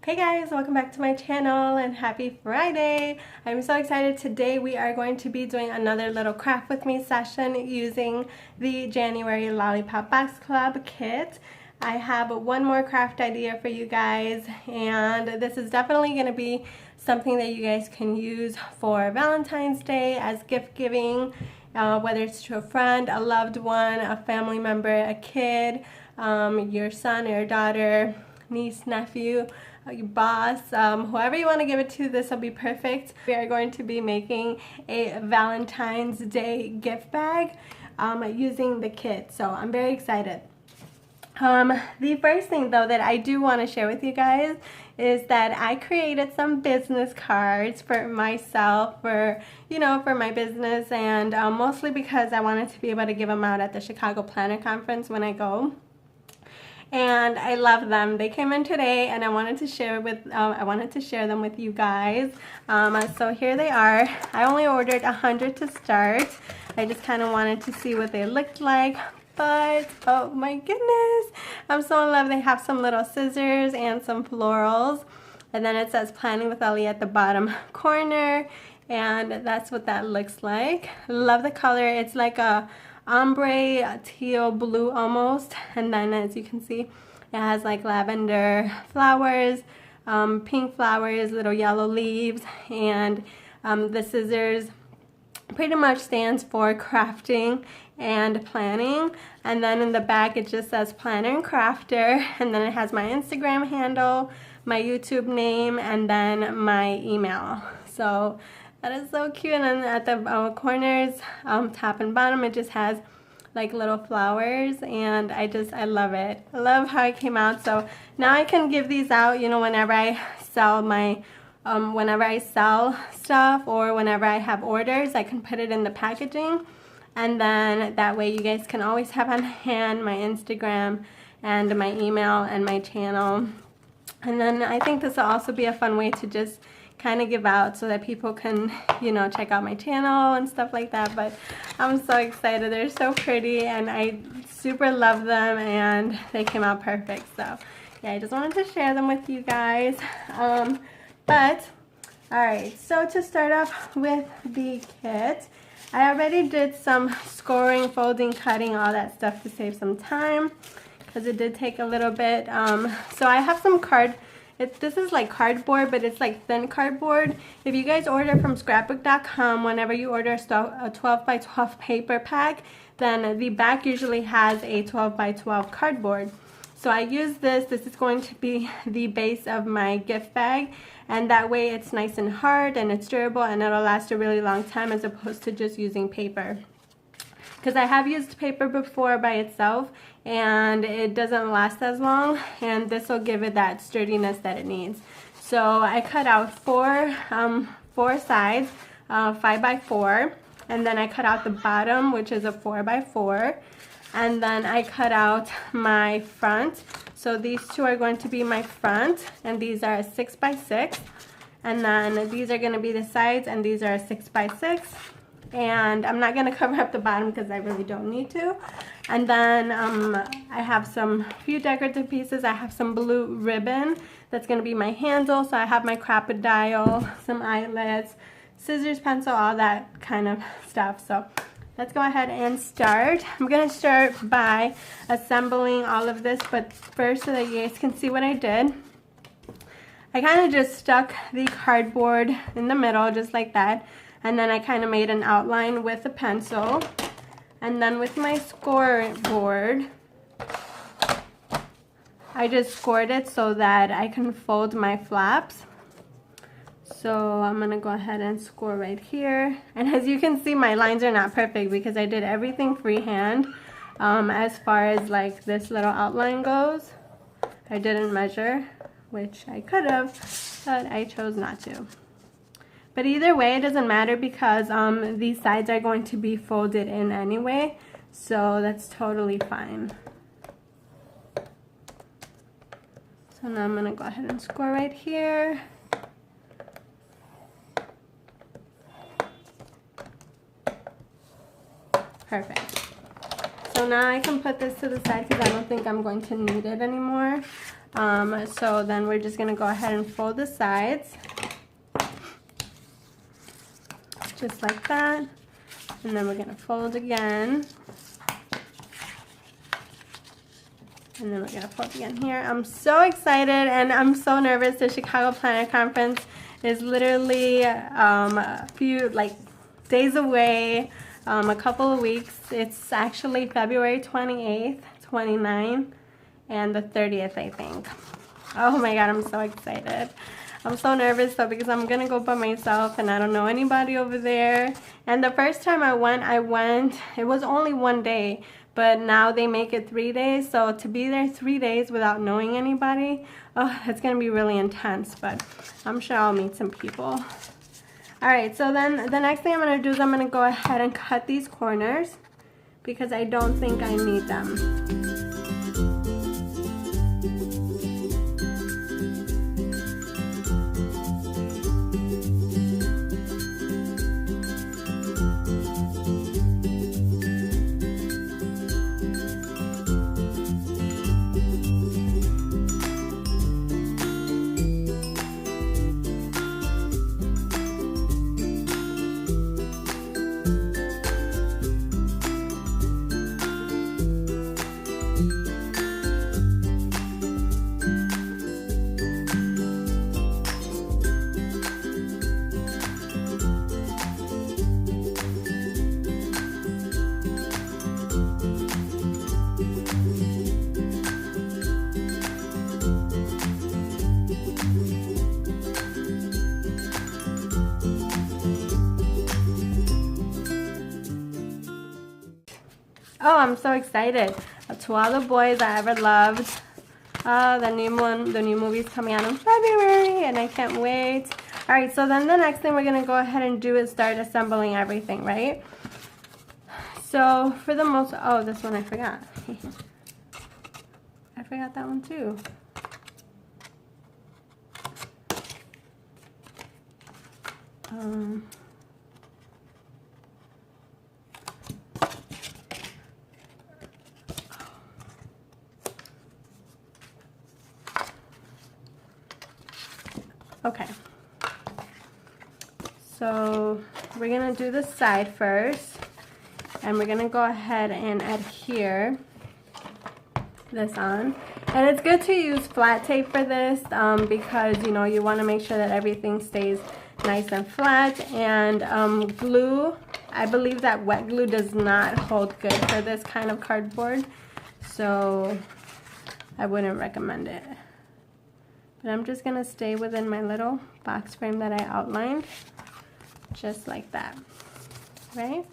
Hey guys, welcome back to my channel and happy Friday. I'm so excited. Today we are going to be doing another little craft with me session using the January Lollipop Box Club kit. I have one more craft idea for you guys, and this is definitely going to be something that you guys can use for Valentine's Day as gift giving, whether it's to a friend, a loved one, a family member, a kid, your son or your daughter, niece, nephew, your boss, whoever you want to give it to. This will be perfect. We are going to be making a Valentine's Day gift bag using the kit, so I'm very excited. The first thing though that I do want to share with you guys is that I created some business cards for myself, for my business, and mostly because I wanted to be able to give them out at the Chicago Planner Conference when I go. And I love them. They came in today, and I wanted to share them with you guys. So here they are. I only ordered 100 to start. I just kind of wanted to see what they looked like. But oh my goodness, I'm so in love. They have some little scissors and some florals, and then it says Planning with Ellie at the bottom corner, and that's what that looks like. Love the color. It's like a ombre teal blue almost, and then as you can see, it has like lavender flowers, pink flowers, little yellow leaves, and the scissors pretty much stands for crafting and planning. And then in the back it just says Planner and Crafter, and then it has my Instagram handle, my YouTube name, and then my email. So that is so cute. And then at the corners, top and bottom, it just has like little flowers, and I love it. I love how it came out. So now I can give these out, whenever I sell my whenever I sell stuff, or whenever I have orders, I can put it in the packaging, and then that way you guys can always have on hand my Instagram and my email and my channel. And then I think this will also be a fun way to just kind of give out so that people can, check out my channel and stuff like that. But I'm so excited. They're so pretty, and I super love them, and they came out perfect. So yeah, I just wanted to share them with you guys. Alright, so to start off with the kit, I already did some scoring, folding, cutting, all that stuff to save some time, because it did take a little bit. So I have some this is like cardboard, but it's like thin cardboard. If you guys order from scrapbook.com, whenever you order a 12 by 12 paper pack, then the back usually has a 12 by 12 cardboard. So I use this. This is going to be the base of my gift bag, and that way it's nice and hard, and it's durable, and it'll last a really long time as opposed to just using paper. Because I have used paper before by itself, and it doesn't last as long, and this will give it that sturdiness that it needs. So I cut out four sides, 5 by 4, and then I cut out the bottom, which is a 4 by 4, and then I cut out my front. So these two are going to be my front, and these are a 6 by 6, and then these are going to be the sides, and these are a 6 by 6. And I'm not going to cover up the bottom because I really don't need to. And then I have some few decorative pieces. I have some blue ribbon that's going to be my handle. So I have my crocodile, some eyelets, scissors, pencil, all that kind of stuff. So let's go ahead and start. I'm going to start by assembling all of this, but first, so that you guys can see what I did, I kind of just stuck the cardboard in the middle just like that. And then I kind of made an outline with a pencil. And then with my scoreboard, I just scored it so that I can fold my flaps. So I'm going to go ahead and score right here. And as you can see, my lines are not perfect because I did everything freehand. As far as like this little outline goes, I didn't measure, which I could have, but I chose not to. But either way, it doesn't matter because these sides are going to be folded in anyway, so that's totally fine. So now I'm going to go ahead and score right here. Perfect. So now I can put this to the side because I don't think I'm going to need it anymore. So then we're just gonna go ahead and fold the sides. Just like that. And then we're gonna fold again. And then we're gonna fold again here. I'm so excited and I'm so nervous. The Chicago Planner Conference is literally a few days away, a couple of weeks. It's actually February 28th, 29th, and the 30th, I think. Oh my God, I'm so excited. I'm so nervous though because I'm gonna go by myself and I don't know anybody over there. And the first time I went, it was only one day, but now they make it 3 days. So to be there 3 days without knowing anybody, oh, it's gonna be really intense, but I'm sure I'll meet some people. All right, so then the next thing I'm gonna do is I'm gonna go ahead and cut these corners because I don't think I need them. Oh, I'm so excited. To all the boys I ever loved. The new movie's coming out in February and I can't wait. All right, so then the next thing we're gonna go ahead and do is start assembling everything, right? So for the most, oh, this one I forgot. I forgot that one too. Okay, so we're gonna do the side first, and we're gonna go ahead and adhere this on. And it's good to use flat tape for this because you know you want to make sure that everything stays nice and flat. And glue, I believe that wet glue does not hold good for this kind of cardboard, so I wouldn't recommend it. But I'm just gonna stay within my little box frame that I outlined, just like that, right?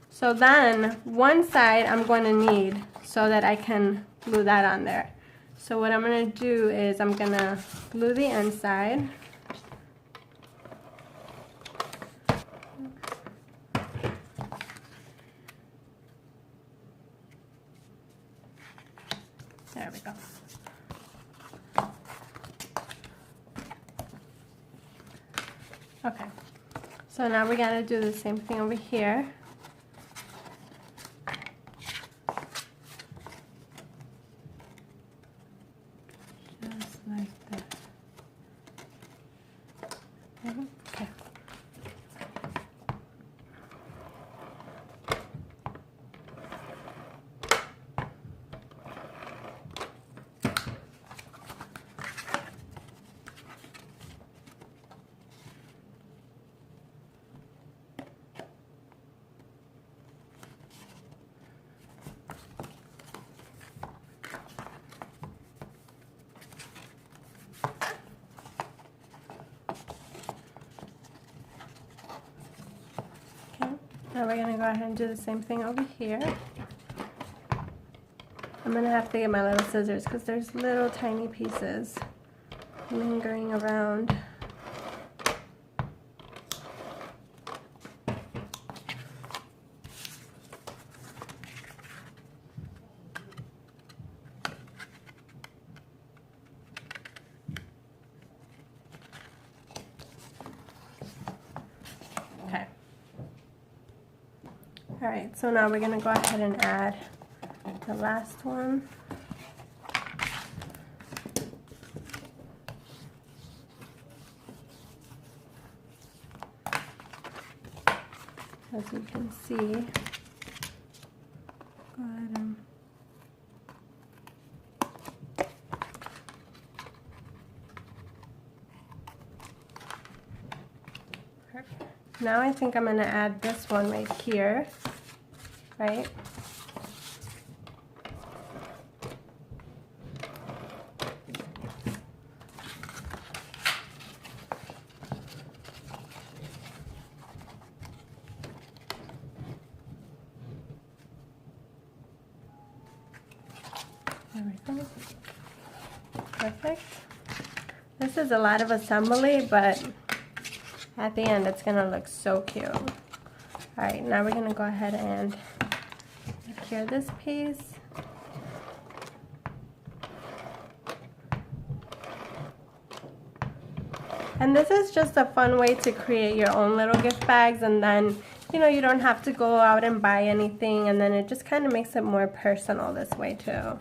So then one side I'm going to need so that I can glue that on there. So what I'm gonna do is I'm gonna glue the inside. There we go. Okay, so now we gotta do the same thing over here. Just like that. Okay. Now we're going to go ahead and do the same thing over here. I'm going to have to get my little scissors because there's little tiny pieces lingering around. Okay. Alright, so now we're going to go ahead and add the last one. as you can see. Go ahead and perfect. Now I think I'm going to add this one right here, right? There we go. Perfect. This is a lot of assembly, but at the end it's gonna look so cute. Alright, now we're gonna go ahead and adhere this piece. And this is just a fun way to create your own little gift bags, and then you know, you don't have to go out and buy anything, and then it just kind of makes it more personal this way too.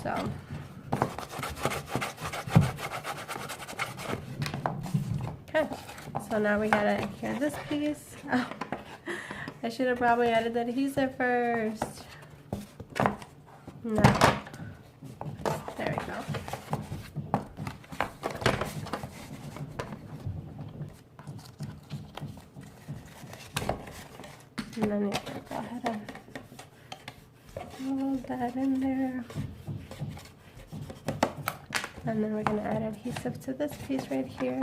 So okay, so now we gotta adhere this piece. Oh, I should have probably added the adhesive first. No, there we go. And then you can go ahead and roll that in there. And then we're going to add adhesive to this piece right here.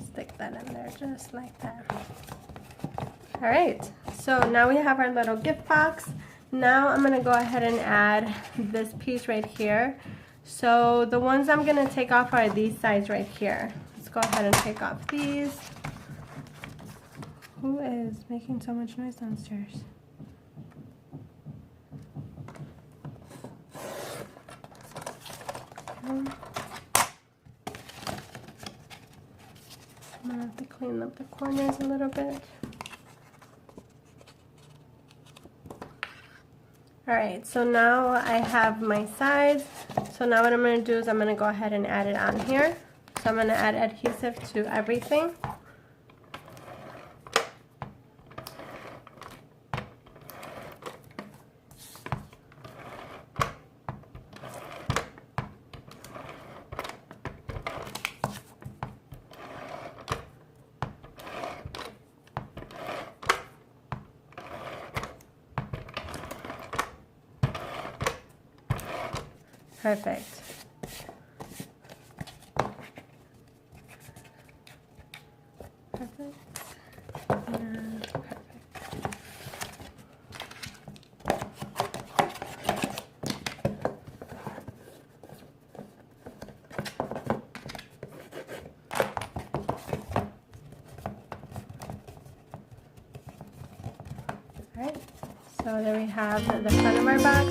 Stick that in there just like that. Alright, so now we have our little gift box. Now I'm going to go ahead and add this piece right here. So the ones I'm going to take off are these sides right here. Let's go ahead and take off these. Who is making so much noise downstairs? I'm going to have to clean up the corners a little bit. Alright, so now I have my sides. So now what I'm going to do is I'm going to go ahead and add it on here. So I'm going to add adhesive to everything. Perfect. Perfect. And perfect. All right. So there we have the front of our box.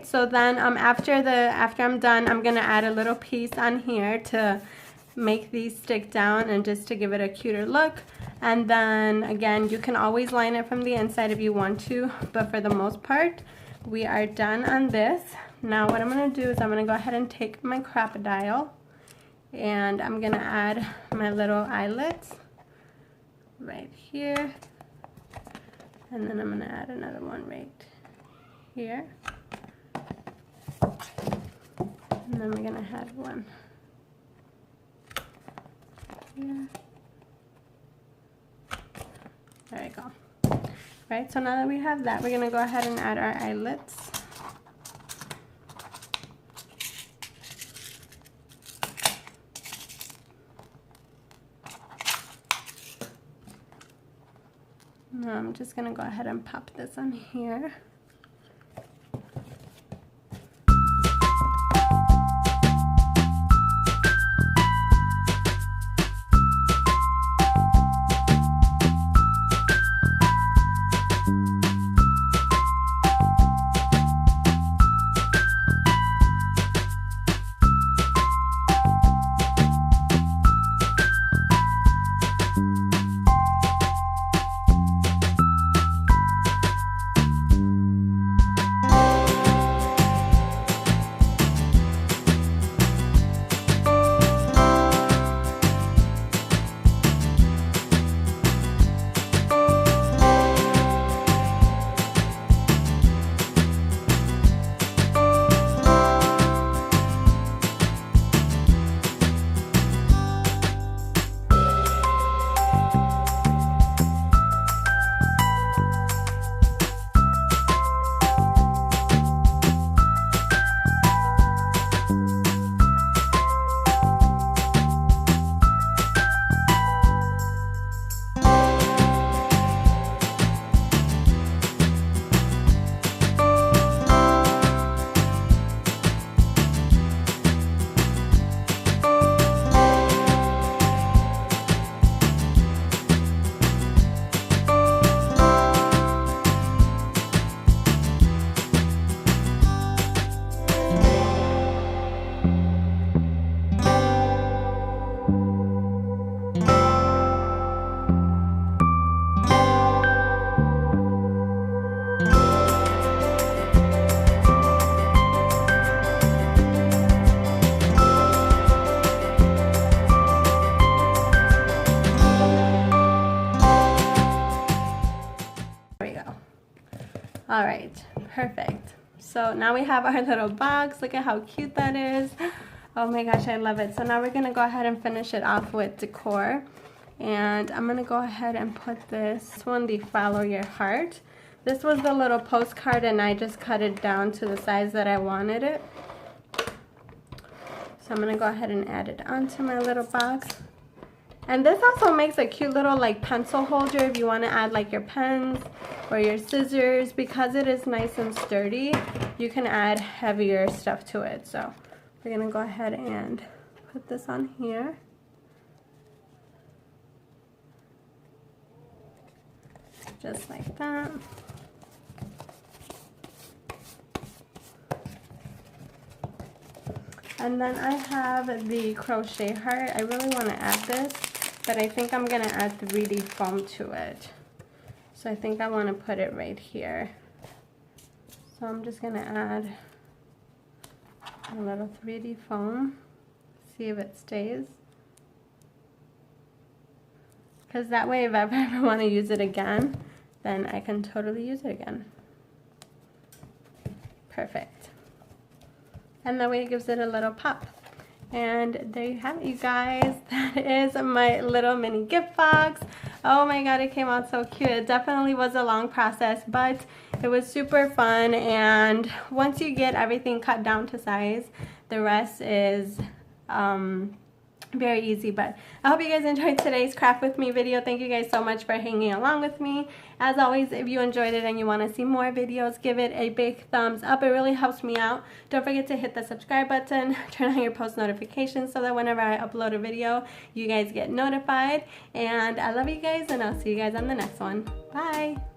So then after I'm done, I'm gonna add a little piece on here to make these stick down and just to give it a cuter look. And then again, you can always line it from the inside if you want to, but for the most part, we are done on this. Now what I'm going to do is I'm going to go ahead and take my crocodile and I'm going to add my little eyelets right here, and then I'm going to add another one right here, and then we're going to add one here. There we go. Right, so now that we have that, we're going to go ahead and add our eyelets. Now I'm just going to go ahead and pop this on here. All right, perfect. So now we have our little box. Look at how cute that is. Oh my gosh, I love it. So now we're gonna go ahead and finish it off with decor. And I'm gonna go ahead and put this one, the Follow Your Heart. This was the little postcard and I just cut it down to the size that I wanted it. So I'm gonna go ahead and add it onto my little box. And this also makes a cute little like pencil holder if you want to add like your pens or your scissors. Because it is nice and sturdy, you can add heavier stuff to it. So we're going to go ahead and put this on here. Just like that. And then I have the crochet heart. I really want to add this, but I think I'm going to add 3D foam to it. So I think I want to put it right here. So I'm just going to add a little 3D foam. See if it stays. Because that way if I ever want to use it again, then I can totally use it again. Perfect. And that way it gives it a little pop. And there you have it, you guys. That is my little mini gift box. Oh my god, it came out so cute. It definitely was a long process, but it was super fun. And once you get everything cut down to size, the rest is very easy. But I hope you guys enjoyed today's craft with me video. Thank you guys so much for hanging along with me. As always, if you enjoyed it and you want to see more videos, give it a big thumbs up. It really helps me out. Don't forget to hit the subscribe button, turn on your post notifications so that whenever I upload a video, you guys get notified. And I love you guys, and I'll see you guys on the next one. Bye!